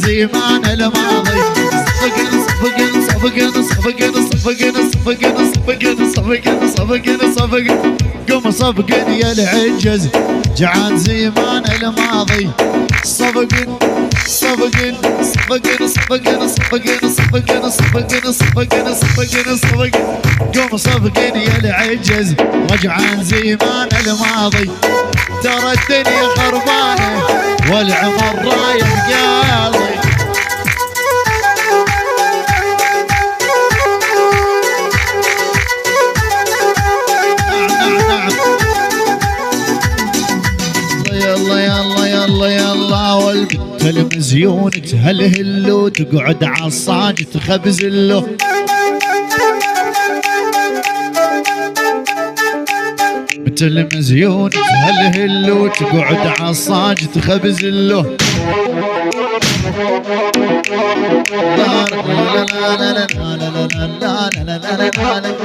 زمان الماضي. صفقن صفقن صفقن صفقن صفقن صفقن صفقن صفقن صفقن قم صفقن يا العجز جعان زمان الماضي. صفقن صفقن صفقن صفقن صفقن صفقن صفقن صفقن صفقن صفقن قم صفقن يا العجز رجعان زمان الماضي. ترى الدنيا خربانه والعمر رايح قاضي. يلا يلا يلا يلا والبنت المزيون تهلهل وتقعد عالصاج تخبز له. بنت المزيون تهلهل وتقعد عالصاج تخبز له. لا لا لا لا لا لا لا لا لا.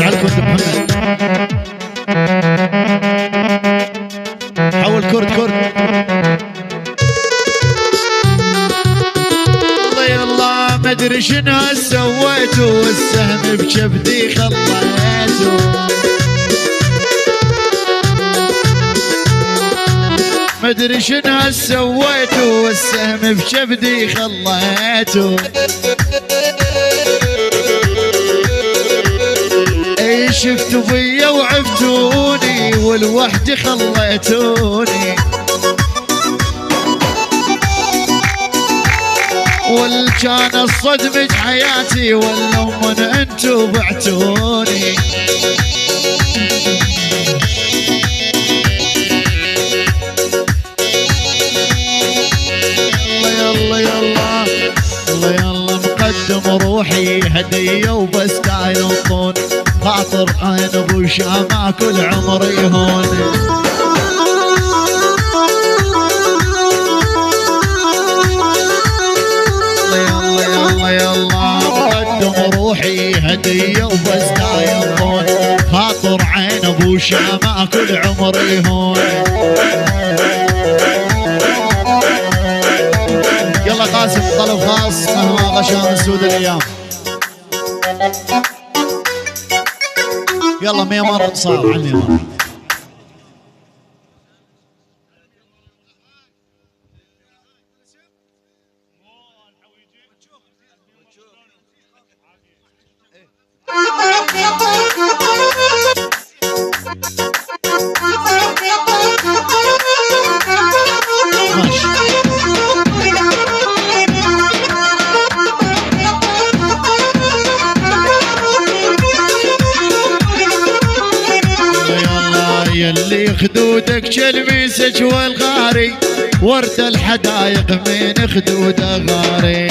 على الكرد محمد حول كرد الله يلا ما ادري شنو سويتو والسهم بكبدي خليتو. ما ادري شنو سويتو والسهم بكبدي خليتو. شفتوا فيا وعفتوني والوحدي خليتوني. والكان الصدمة حياتي ولا من انتو بعتوني. يلا يلا يلا يلا مقدم روحي هدية وبس ينطون خاطر عين ابو شامع كل عمري هون. يلا يلا يلا مقدم روحي هدية وبس ينطون خاطر عين ابو شامع كل عمري هون. يلا قاسم طلب خاص قهوة غشام السود الايام. يلا ميمر صار على الميمر. يلي خدودك كالميسج والغاري ورد الحدايق من خدود غاري.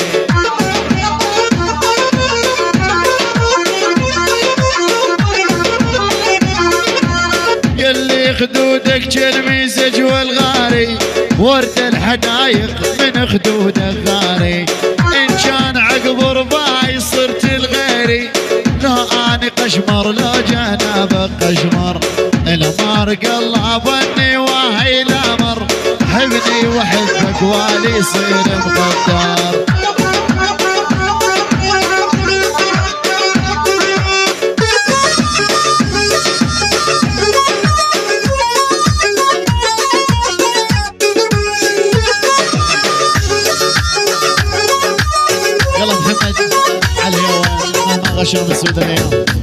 يلي خدودك كالميسج والغاري ورد الحدايق من خدود غاري. ان كان عقب رباعي صرت الغيري لا اني قشمر لا جنابك قشمر. الامر قلبني وهي الامر حبني وحبك والي يصير مقدر. يلا محمد على الهواء ما غشام السود اليوم.